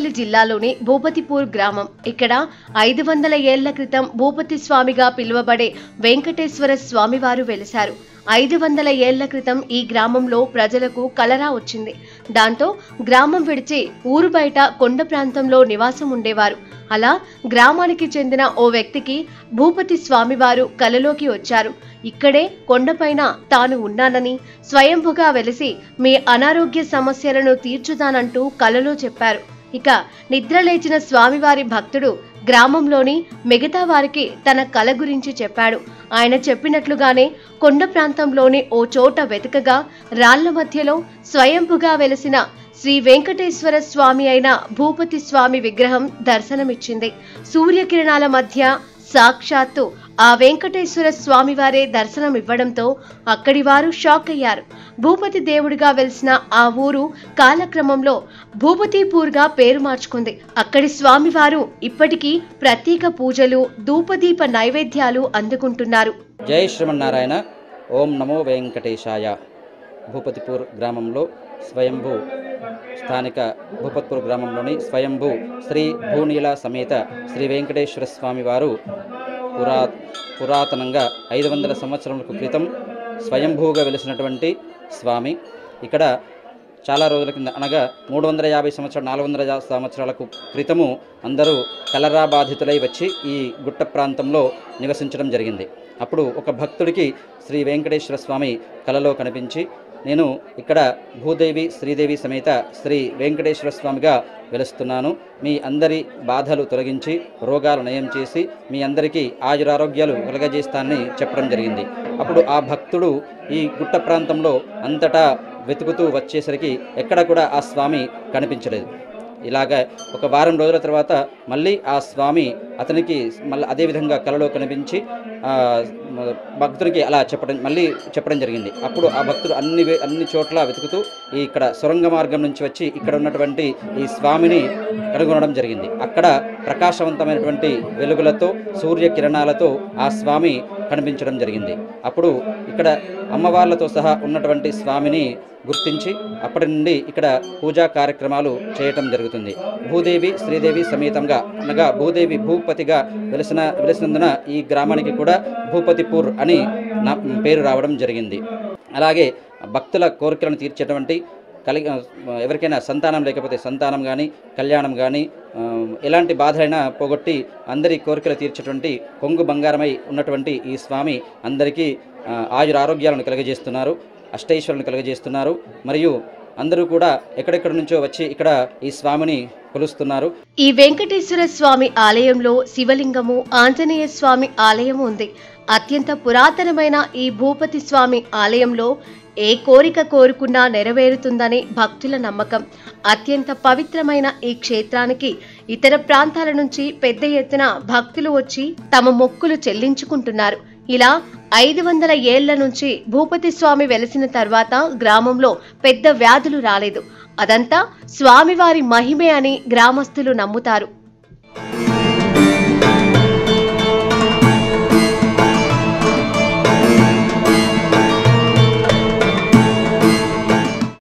పెద్దపల్లి జిల్లాలోని భూపతిపూర్ గ్రామం. ఇక్కడ 500 ఏళ్ల క్రితం భూపతి స్వామిగా పిలువబడే వెంకటేశ్వర స్వామివారు వెలిశారు. 500 ఏళ్ల క్రితం ఈ గ్రామంలో ప్రజలకు కలరా వచ్చింది. దాంతో గ్రామం విడిచి ఊరు బయట కొండ ప్రాంతంలో నివాసం ఉండేవారు. అలా గ్రామానికి చెందిన ఓ వ్యక్తికి భూపతి స్వామివారు కలలోకి వచ్చారు. ఇక్కడే కొండపైన తాను ఉన్నానని, స్వయంభుగా వెలిసి మీ అనారోగ్య సమస్యలను తీర్చుతానంటూ కలలో చెప్పారు. ఇక నిద్రలేచిన స్వామివారి భక్తుడు గ్రామంలోని మిగతా వారికి తన కల గురించి చెప్పాడు. ఆయన చెప్పినట్లుగానే కొండ ప్రాంతంలోని ఓ చోట వెతకగా రాళ్ల మధ్యలో స్వయంభుగా వెలిసిన శ్రీ వెంకటేశ్వర స్వామి అయిన భూపతి స్వామి విగ్రహం దర్శనమిచ్చింది. సూర్యకిరణాల మధ్య సాక్షాత్తు ఆ వెంకటేశ్వర స్వామి వారే దర్శనం ఇవ్వడంతో అక్కడి వారు షాక్ అయ్యారు. భూపతి దేవుడిగా వెలిసిన ఆ ఊరు కాలక్రమంలో భూపతిపూర్గా పేరు మార్చుకుంది. అక్కడి స్వామివారు ఇప్పటికీ ప్రత్యేక పూజలు, ధూపదీప నైవేద్యాలు అందుకుంటున్నారు. జై శ్రీమన్నారాయణ. ఓం నమో వెంకటేశాయ. భూపతిపూర్ గ్రామంలో స్వయంభూ స్థానిక భూపతిపూర్ గ్రామంలోని స్వయంభూ శ్రీ భూనీల సమేత శ్రీ వెంకటేశ్వర స్వామి వారు పురాతనంగా 500 సంవత్సరములకు క్రితం స్వయంభూగా వెలిసినటువంటి స్వామి. ఇక్కడ చాలా రోజుల కింద అనగా 350 సంవత్సరాలు 400 సంవత్సరాలకు క్రితము అందరూ కలరా బాధితులై వచ్చి ఈ గుట్ట ప్రాంతంలో నివసించడం జరిగింది. అప్పుడు ఒక భక్తుడికి శ్రీ వెంకటేశ్వర స్వామి కలలో కనిపించి, నేను ఇక్కడ భూదేవి శ్రీదేవి సమేత శ్రీ వెంకటేశ్వర స్వామిగా వెలుస్తున్నాను, మీ అందరి బాధలు తొలగించి రోగాలు నయం చేసి మీ అందరికీ ఆయురారోగ్యాలు కలగజేస్తానని చెప్పడం జరిగింది. అప్పుడు ఆ భక్తుడు ఈ గుట్ట ప్రాంతంలో అంతటా వెతుకుతూ వచ్చేసరికి ఎక్కడ కూడా ఆ స్వామి కనిపించలేదు. ఇలాగ ఒక వారం రోజుల తర్వాత మళ్ళీ ఆ స్వామి అతనికి మళ్ళీ అదేవిధంగా కలలో కనిపించి భక్తుడికి అలా చెప్పడం జరిగింది. అప్పుడు ఆ భక్తుడు అన్ని చోట్ల వెతుకుతూ ఇక్కడ సొరంగ మార్గం నుంచి వచ్చి ఇక్కడ ఉన్నటువంటి ఈ స్వామిని కనుగొనడం జరిగింది. అక్కడ ప్రకాశవంతమైనటువంటి వెలుగులతో, సూర్యకిరణాలతో ఆ స్వామి కనిపించడం జరిగింది. అప్పుడు ఇక్కడ అమ్మవార్లతో సహా ఉన్నటువంటి స్వామిని గుర్తించి అప్పటి నుండి ఇక్కడ పూజా కార్యక్రమాలు చేయటం జరుగుతుంది. భూదేవి శ్రీదేవి సమేతంగా అనగా భూదేవి భూపతిగా వెలిసినందున ఈ గ్రామానికి కూడా భూపతిపూర్ అని పేరు రావడం జరిగింది. అలాగే భక్తుల కోరికలను తీర్చేటువంటి ఎవరికైనా సంతానం లేకపోతే సంతానం కానీ, కళ్యాణం కానీ, ఎలాంటి బాధలైనా పోగొట్టి అందరి కోరికలు తీర్చేటువంటి కొంగు బంగారమై ఉన్నటువంటి ఈ స్వామి అందరికీ ఆయురారోగ్యాలను కలుగజేస్తున్నారు, అష్టైశ్వర్యాలను కలుగజేస్తున్నారు. మరియు అందరూ కూడా ఎక్కడెక్కడి నుంచో వచ్చి ఇక్కడ ఈ స్వామిని కొలుస్తున్నారు. ఈ వెంకటేశ్వర స్వామి ఆలయంలో శివలింగము, ఆంజనేయ స్వామి ఆలయం ఉంది. అత్యంత పురాతనమైన ఈ భూపతి స్వామి ఆలయంలో ఏ కోరిక కోరుకున్నా నెరవేరుతుందని భక్తుల నమ్మకం. అత్యంత పవిత్రమైన ఈ క్షేత్రానికి ఇతర ప్రాంతాల నుంచి పెద్ద ఎత్తున భక్తులు వచ్చి తమ మొక్కులు చెల్లించుకుంటున్నారు. ఇలా 500 ఏళ్ల నుంచి భూపతి స్వామి వెలిసిన తర్వాత గ్రామంలో పెద్ద వ్యాధులు రాలేదు. అదంతా స్వామివారి మహిమే అని గ్రామస్తులు నమ్ముతారు.